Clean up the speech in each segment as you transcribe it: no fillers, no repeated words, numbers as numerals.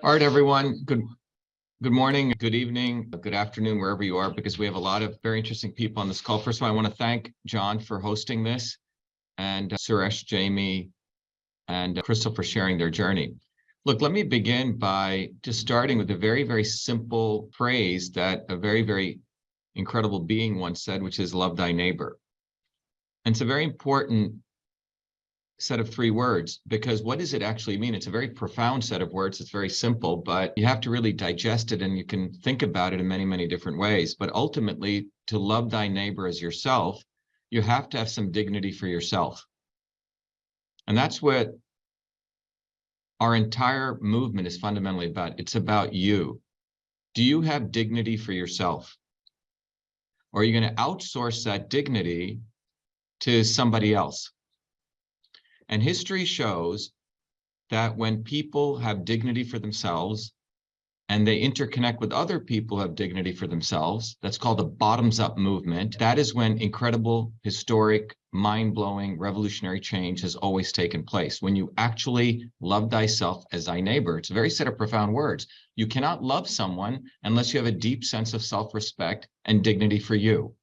All right, everyone. Good morning, good evening, good afternoon, wherever you are, because we have a lot of very interesting people on this call. First of all, I want to thank John for hosting this, and Suresh, Jamie, and Crystal for sharing their journey. Look, let me begin by just starting with a very, very simple phrase that a very, very incredible being once said, which is love thy neighbor. And it's a very important set of 3 words, because what does it actually mean? It's a very profound set of words. It's very simple, but you have to really digest it, and you can think about it in many, many different ways. But ultimately, to love thy neighbor as yourself, you have to have some dignity for yourself. And that's what our entire movement is fundamentally about. It's about you. Do you have dignity for yourself? Or are you going to outsource that dignity to somebody else? And history shows that when people have dignity for themselves and they interconnect with other people who have dignity for themselves, that's called a bottoms-up movement. That is when incredible, historic, mind-blowing, revolutionary change has always taken place. When you actually love thyself as thy neighbor. It's a very set of profound words. You cannot love someone unless you have a deep sense of self-respect and dignity for you.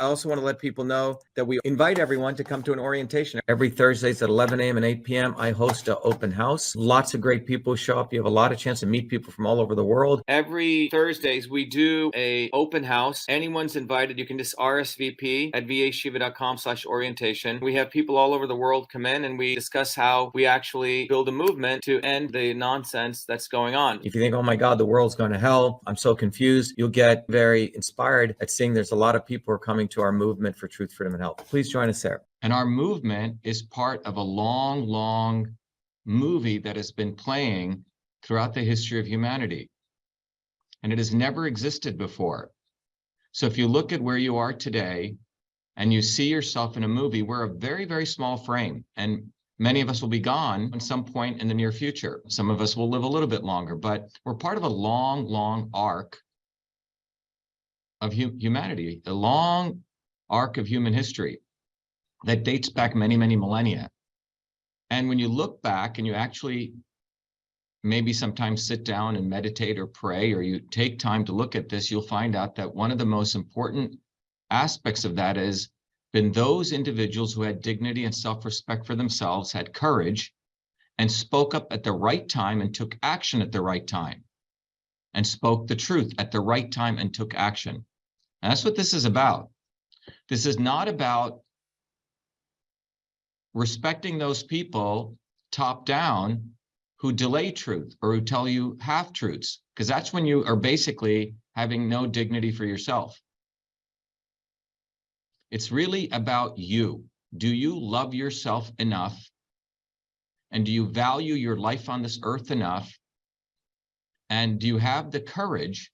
I also want to let people know that we invite everyone to come to an orientation. Every Thursdays at 11 a.m. and 8 p.m. I host an open house. Lots of great people show up. You have a lot of chance to meet people from all over the world. Every Thursdays we do a open house. Anyone's invited. You can just RSVP at vashiva.com/orientation. We have people all over the world come in, and we discuss how we actually build a movement to end the nonsense that's going on. If you think, oh my God, the world's going to hell, I'm so confused, you'll get very inspired at seeing there's a lot of people who are coming to our movement for truth, freedom, and health. Please join us there. And our movement is part of a long, long movie that has been playing throughout the history of humanity. And it has never existed before. So if you look at where you are today and you see yourself in a movie, we're a very, very small frame. And many of us will be gone at some point in the near future. Some of us will live a little bit longer, but we're part of a long, long arc of humanity, a long arc of human history that dates back many, many millennia. And when you look back and you actually maybe sometimes sit down and meditate or pray, or you take time to look at this, you'll find out that one of the most important aspects of that has been those individuals who had dignity and self-respect for themselves, had courage, and spoke up at the right time and took action at the right time, and spoke the truth at the right time and took action. And that's what this is about. This is not about respecting those people top down who delay truth or who tell you half-truths, because that's when you are basically having no dignity for yourself. It's really about you. Do you love yourself enough? And do you value your life on this earth enough? And do you have the courage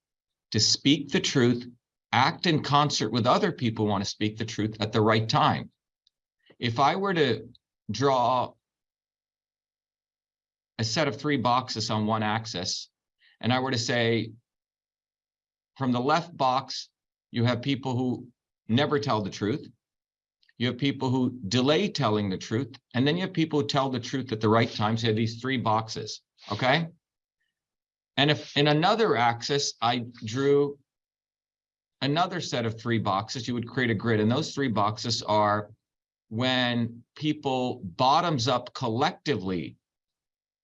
to speak the truth, act in concert with other people who want to speak the truth at the right time? If I were to draw a set of 3 boxes on one axis, and I were to say, from the left box, you have people who never tell the truth. You have people who delay telling the truth. And then you have people who tell the truth at the right time. So you have these 3 boxes, okay? And if in another axis, I drew another set of 3 boxes, you would create a grid. And those 3 boxes are when people bottoms up collectively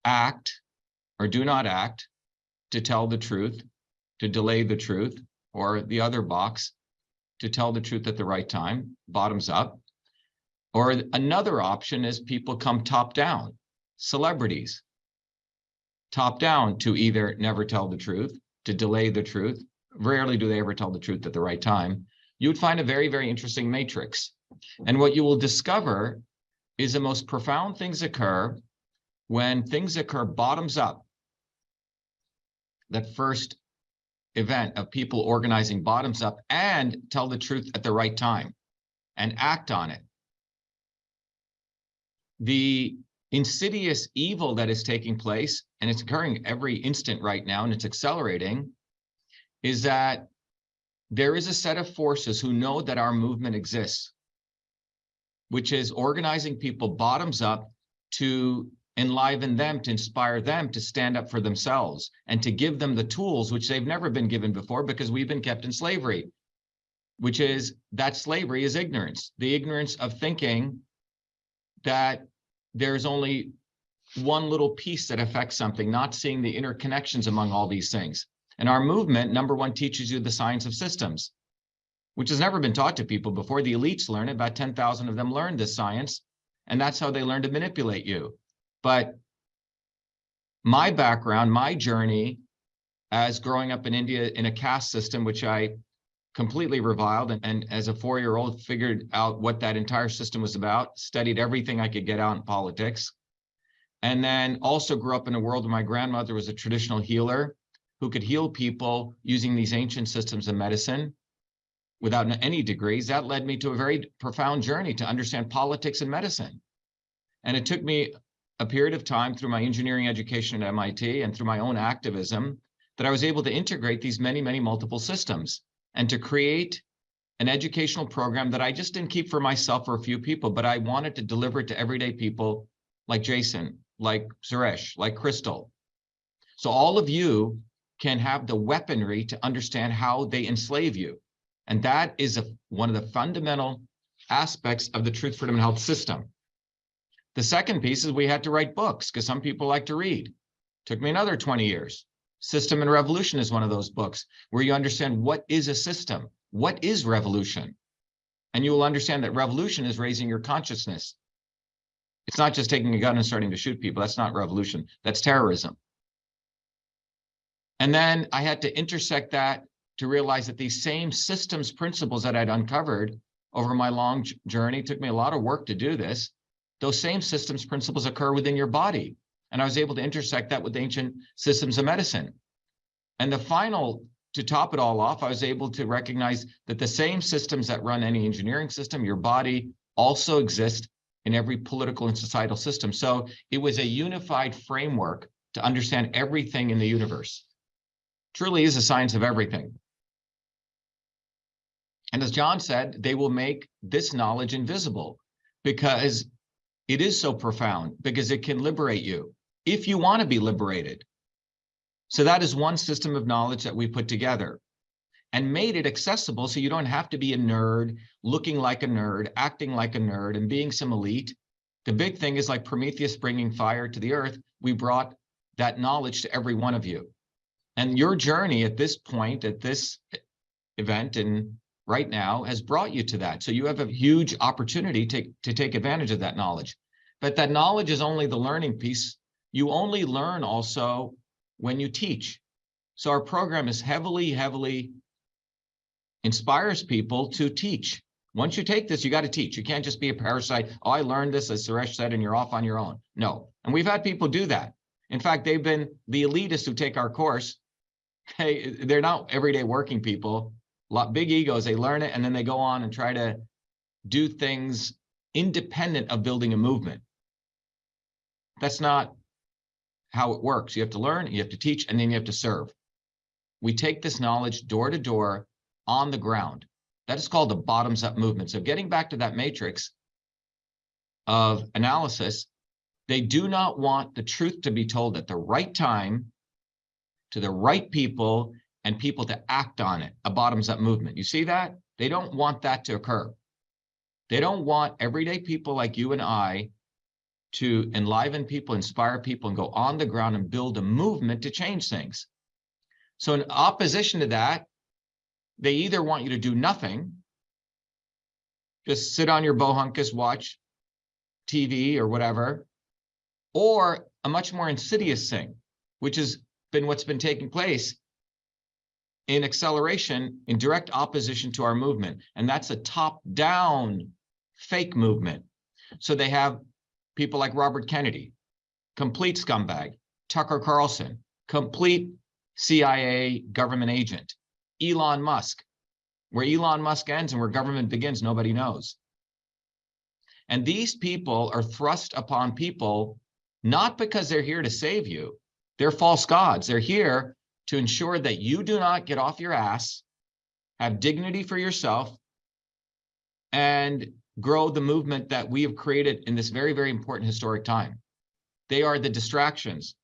act or do not act to tell the truth, to delay the truth, or the other box, to tell the truth at the right time, bottoms up. Or another option is people come top down, celebrities, top down to either never tell the truth, to delay the truth. Rarely do they ever tell the truth at the right time. You would find a very, very interesting matrix. And what you will discover is the most profound things occur when things occur bottoms up. That first event of people organizing bottoms up and tell the truth at the right time and act on it. The insidious evil that is taking place, and it's occurring every instant right now, and it's accelerating, is that there is a set of forces who know that our movement exists, which is organizing people bottoms up to enliven them, to inspire them to stand up for themselves, and to give them the tools which they've never been given before, because we've been kept in slavery, which is that slavery is ignorance, the ignorance of thinking that there's only one little piece that affects something, not seeing the interconnections among all these things. And our movement, number one, teaches you the science of systems, which has never been taught to people before. The elites learn it. About 10,000 of them learned this science, and that's how they learn to manipulate you. But my background, my journey as growing up in India in a caste system, which I completely reviled, and as a 4-year-old figured out what that entire system was about, studied everything I could get out in politics, and then also grew up in a world where my grandmother was a traditional healer who could heal people using these ancient systems of medicine without any degrees. That led me to a very profound journey to understand politics and medicine. And it took me a period of time through my engineering education at MIT and through my own activism that I was able to integrate these many, many multiple systems and to create an educational program that I just didn't keep for myself or a few people, but I wanted to deliver it to everyday people like Jason, like Suresh, like Crystal. So all of you can have the weaponry to understand how they enslave you. And that is one of the fundamental aspects of the Truth, Freedom, and Health system. The second piece is we had to write books because some people like to read. Took me another 20 years. System and Revolution is one of those books where you understand what is a system, what is revolution. And you will understand that revolution is raising your consciousness. It's not just taking a gun and starting to shoot people. That's not revolution. That's terrorism. And then I had to intersect that to realize that these same systems principles that I'd uncovered over my long journey, took me a lot of work to do this, those same systems principles occur within your body. And I was able to intersect that with ancient systems of medicine. And the final, to top it all off, I was able to recognize that the same systems that run any engineering system, your body, also exist in every political and societal system. So it was a unified framework to understand everything in the universe. Truly is a science of everything. And as John said, they will make this knowledge invisible because it is so profound, because it can liberate you if you want to be liberated. So that is one system of knowledge that we put together and made it accessible so you don't have to be a nerd, looking like a nerd, acting like a nerd, and being some elite. The big thing is like Prometheus bringing fire to the earth. We brought that knowledge to every one of you. And your journey at this point, at this event and right now has brought you to that. So you have a huge opportunity to take advantage of that knowledge. But that knowledge is only the learning piece. You only learn also when you teach. So our program is heavily inspires people to teach. Once you take this, you got to teach. You can't just be a parasite. Oh, I learned this, as Suresh said, and you're off on your own. No. And we've had people do that. In fact, they've been the elitists who take our course. They're not everyday working people. A lot big egos. They learn it and then they go on and try to do things independent of building a movement. That's not how it works. You have to learn, you have to teach, and then you have to serve. We take this knowledge door to door on the ground. That is called the bottoms-up movement. So getting back to that matrix of analysis, they do not want the truth to be told at the right time to the right people and people to act on it, a bottoms-up movement. You see that? They don't want that to occur. They don't want everyday people like you and I to enliven people, inspire people, and go on the ground and build a movement to change things. So in opposition to that, they either want you to do nothing, just sit on your bohunkus, watch TV or whatever, or a much more insidious thing, which has been what's been taking place in acceleration, in direct opposition to our movement. And that's a top-down fake movement. So they have people like Robert Kennedy, complete scumbag, Tucker Carlson, complete CIA government agent, Elon Musk, where Elon Musk ends and where government begins, nobody knows. And these people are thrust upon people not because they're here to save you. They're false gods. They're here to ensure that you do not get off your ass, have dignity for yourself, and grow the movement that we have created in this very, very important historic time. They are the distractions.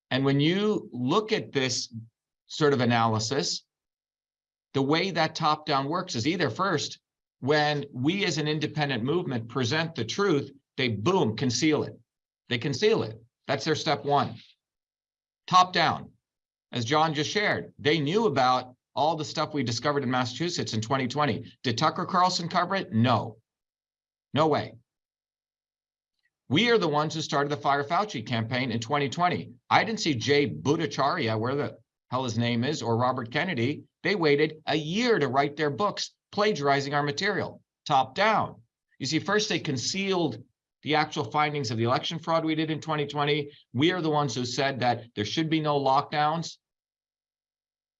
And when you look at this sort of analysis, the way that top-down works is either first, when we as an independent movement present the truth, they boom, conceal it. They conceal it. That's their step one. Top down, as John just shared, they knew about all the stuff we discovered in Massachusetts in 2020. Did Tucker Carlson cover it? No. No way. We are the ones who started the Fire Fauci campaign in 2020. I didn't see Jay Bhattacharya, where the hell his name is, or Robert Kennedy. They waited a year to write their books, plagiarizing our material, top down. You see, first they concealed the actual findings of the election fraud we did in 2020. We are the ones who said that there should be no lockdowns.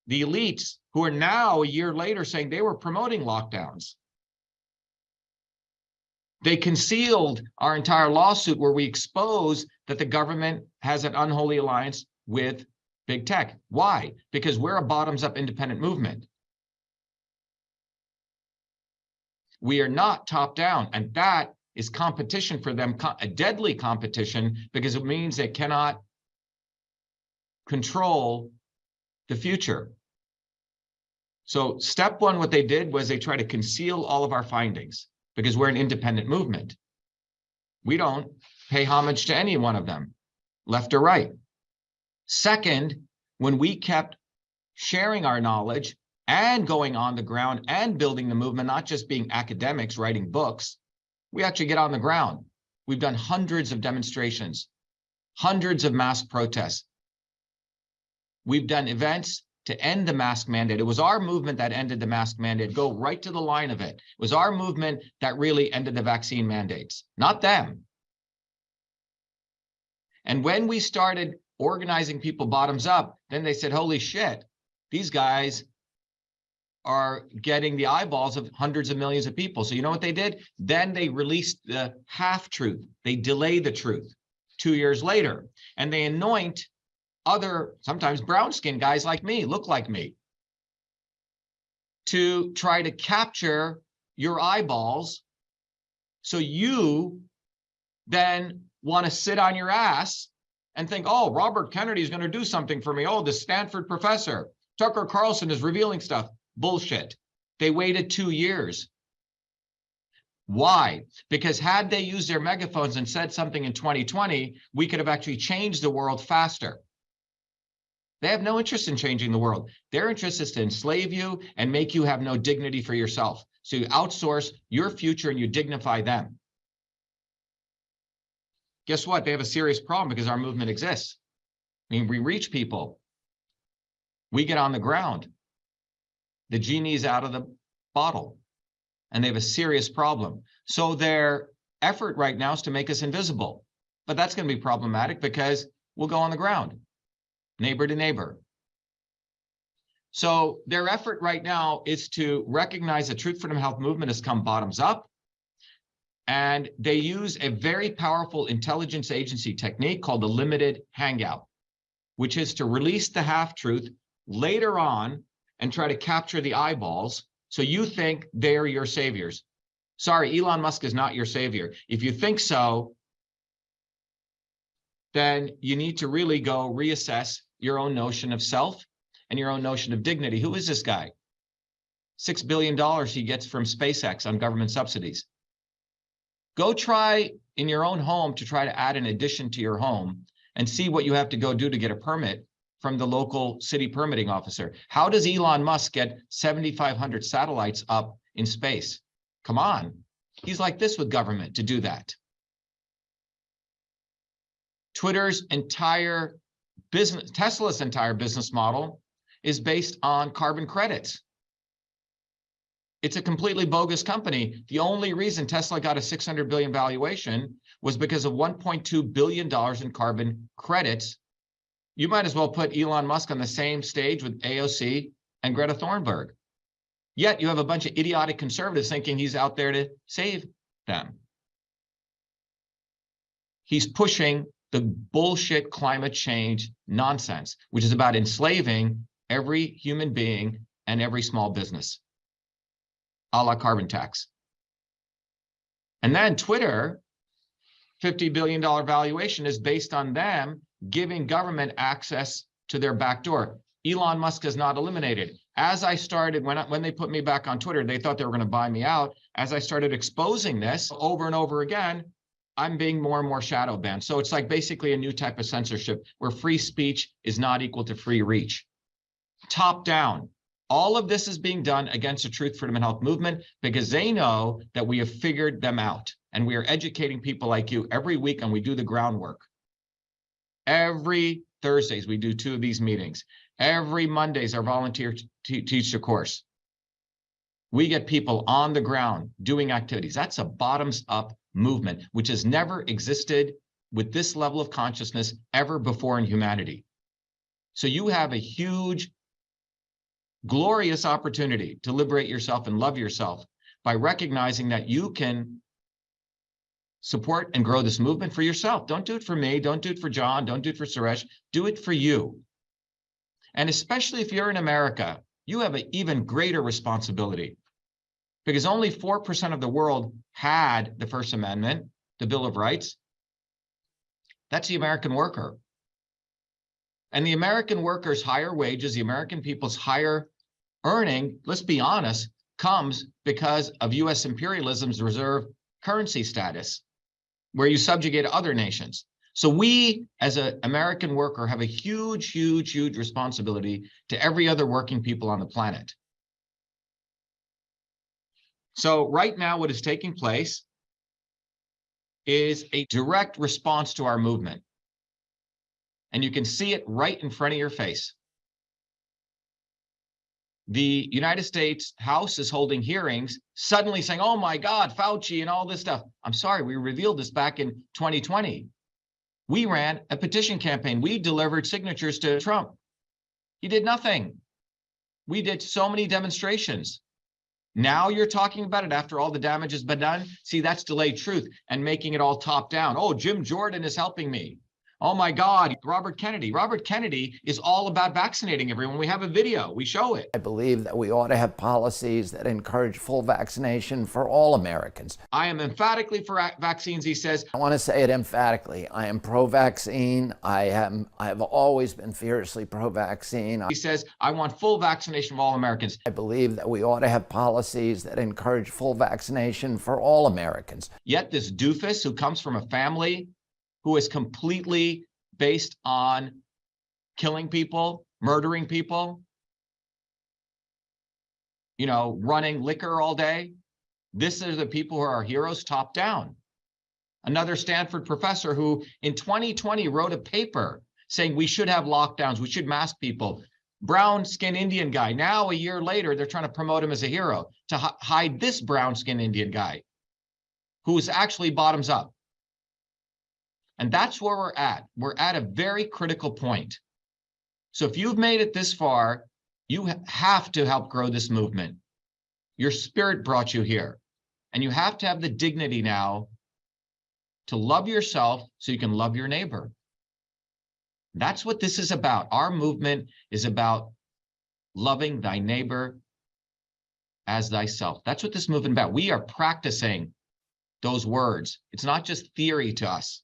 The elites, who are now a year later saying they were promoting lockdowns. They concealed our entire lawsuit where we expose that the government has an unholy alliance with big tech. Why? Because we're a bottoms-up independent movement. We are not top-down, and that is competition for them, a deadly competition, because it means they cannot control the future. So step one, what they did was they tried to conceal all of our findings because we're an independent movement. We don't pay homage to any one of them, left or right. Second, when we kept sharing our knowledge and going on the ground and building the movement, not just being academics writing books, we actually get on the ground. We've done hundreds of demonstrations, hundreds of mass protests. We've done events to end the mask mandate. It was our movement that ended the mask mandate. Go right to the line of it. It was our movement that really ended the vaccine mandates, not them. And when we started organizing people bottoms up, then they said, holy shit, these guys are getting the eyeballs of hundreds of millions of people. So you know what they did? Then they released the half-truth. They delay the truth 2 years later, and they anoint other, sometimes brown-skinned guys like me, look like me, to try to capture your eyeballs so you then want to sit on your ass and think, oh, Robert Kennedy is going to do something for me. Oh, the Stanford professor, Tucker Carlson is revealing stuff. Bullshit. They waited 2 years. Why? Because had they used their megaphones and said something in 2020, we could have actually changed the world faster. They have no interest in changing the world. Their interest is to enslave you and make you have no dignity for yourself. So you outsource your future and you dignify them. Guess what? They have a serious problem because our movement exists. I mean, we reach people. We get on the ground. The genie's out of the bottle, and they have a serious problem. So their effort right now is to make us invisible, but that's going to be problematic because we'll go on the ground, neighbor to neighbor. So their effort right now is to recognize the Truth, Freedom, Health movement has come bottoms up, and they use a very powerful intelligence agency technique called the limited hangout, which is to release the half-truth later on and try to capture the eyeballs so you think they're your saviors. Sorry, Elon Musk is not your savior. If you think so, then you need to really go reassess your own notion of self and your own notion of dignity. Who is this guy? $6 billion he gets from SpaceX on government subsidies. Go try in your own home to try to add an addition to your home and see what you have to go do to get a permit from the local city permitting officer. How does Elon Musk get 7,500 satellites up in space? Come on. He's like this with government to do that. Twitter's entire business, Tesla's entire business model is based on carbon credits. It's a completely bogus company. The only reason Tesla got a $600 billion valuation was because of $1.2 billion in carbon credits. You might as well put Elon Musk on the same stage with AOC and Greta Thunberg. Yet you have a bunch of idiotic conservatives thinking he's out there to save them. He's pushing the bullshit climate change nonsense, which is about enslaving every human being and every small business, a la carbon tax. And then Twitter $50 billion valuation is based on them giving government access to their back door. Elon Musk has not eliminated. As I started, when they put me back on Twitter, they thought they were going to buy me out. As I started exposing this over and over again, I'm being more and more shadow banned. So it's like basically a new type of censorship where free speech is not equal to free reach. Top down. All of this is being done against the Truth, Freedom, and Health movement because they know that we have figured them out. And we are educating people like you every week, and we do the groundwork. Every Thursdays, we do 2 of these meetings. Every Mondays, our volunteers teach the course. We get people on the ground doing activities. That's a bottoms-up movement, which has never existed with this level of consciousness ever before in humanity. So you have a huge, glorious opportunity to liberate yourself and love yourself by recognizing that you can support and grow this movement for yourself. Don't do it for me. Don't do it for John. Don't do it for Suresh. Do it for you. And especially if you're in America, you have an even greater responsibility because only 4% of the world had the First Amendment, the Bill of Rights. That's the American worker. And the American workers' higher wages, the American people's higher earning, let's be honest, comes because of US imperialism's reserve currency status, where you subjugate other nations. So we, as an American worker, have a huge, huge, huge responsibility to every other working people on the planet. So right now, what is taking place is a direct response to our movement. And you can see it right in front of your face. The United States House is holding hearings, suddenly saying, oh my God, Fauci and all this stuff. I'm sorry, we revealed this back in 2020. We ran a petition campaign. We delivered signatures to Trump. He did nothing. We did so many demonstrations. Now you're talking about it after all the damage has been done. See, that's delayed truth and making it all top down. Oh, Jim Jordan is helping me. Oh my God, Robert Kennedy. Robert Kennedy is all about vaccinating everyone. We have a video, we show it. I believe that we ought to have policies that encourage full vaccination for all Americans. I am emphatically for vaccines, he says. I want to say it emphatically. I am pro-vaccine. I have always been fiercely pro-vaccine. He says, I want full vaccination of all Americans. I believe that we ought to have policies that encourage full vaccination for all Americans. Yet this doofus who comes from a family who is completely based on killing people, murdering people, you know, running liquor all day. This is the people who are our heroes top down. Another Stanford professor who in 2020 wrote a paper saying we should have lockdowns, we should mask people. Brown skin Indian guy. Now, a year later, they're trying to promote him as a hero to hide this brown skin Indian guy who is actually bottoms up. And that's where we're at. We're at a very critical point. So if you've made it this far, you have to help grow this movement. Your spirit brought you here. And you have to have the dignity now to love yourself so you can love your neighbor. That's what this is about. Our movement is about loving thy neighbor as thyself. That's what this movement is about. We are practicing those words. It's not just theory to us.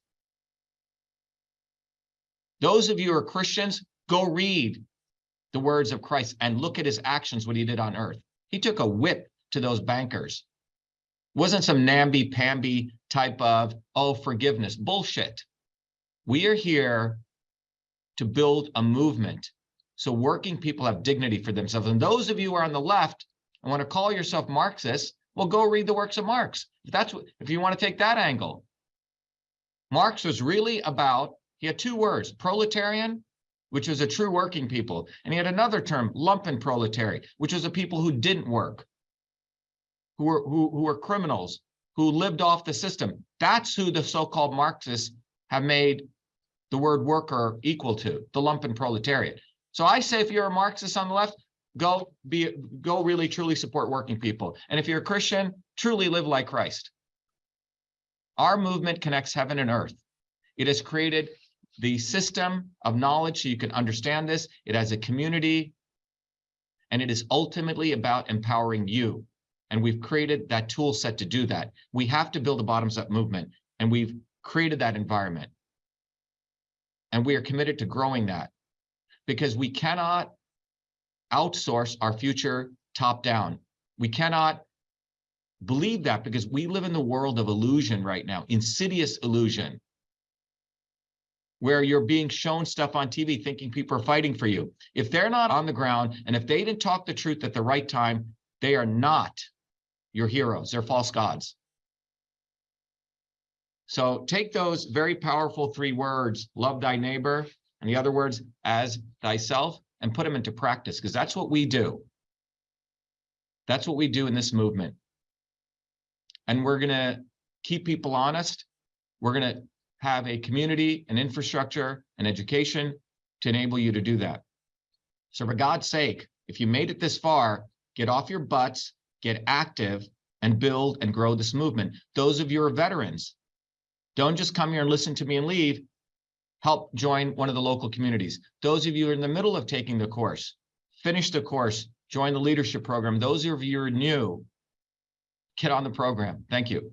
Those of you who are Christians, go read the words of Christ and look at his actions, what he did on earth. He took a whip to those bankers. It wasn't some namby-pamby type of, oh, forgiveness. Bullshit. We are here to build a movement so working people have dignity for themselves. And those of you who are on the left and want to call yourself Marxists, well, go read the works of Marx. If you want to take that angle. Marx was really about, he had 2 words, proletarian, which was a true working people. And he had another term, lumpenproletariat, which was a people who didn't work, who were criminals, who lived off the system. That's who the so-called Marxists have made the word worker equal to, the lumpenproletariat. So I say if you're a Marxist on the left, go really truly support working people. And if you're a Christian, truly live like Christ. Our movement connects heaven and earth. It has created the system of knowledge so you can understand this. It has a community, and it is ultimately about empowering you. And we've created that tool set to do that. We have to build a bottoms-up movement, and we've created that environment. And we are committed to growing that, because we cannot outsource our future top down. We cannot believe that, because we live in the world of illusion right now, insidious illusion, where you're being shown stuff on TV thinking people are fighting for you. If they're not on the ground, and if they didn't talk the truth at the right time, they are not your heroes. They're false gods. So take those very powerful 3 words, love thy neighbor, and the other words, as thyself, and put them into practice, because that's what we do. That's what we do in this movement. And we're going to keep people honest. We're going to have a community, an infrastructure, an education to enable you to do that. So for God's sake, if you made it this far, get off your butts, get active, and build and grow this movement. Those of you who are veterans, don't just come here and listen to me and leave. Help join one of the local communities. Those of you who are in the middle of taking the course, finish the course, join the leadership program. Those of you who are new, get on the program. Thank you.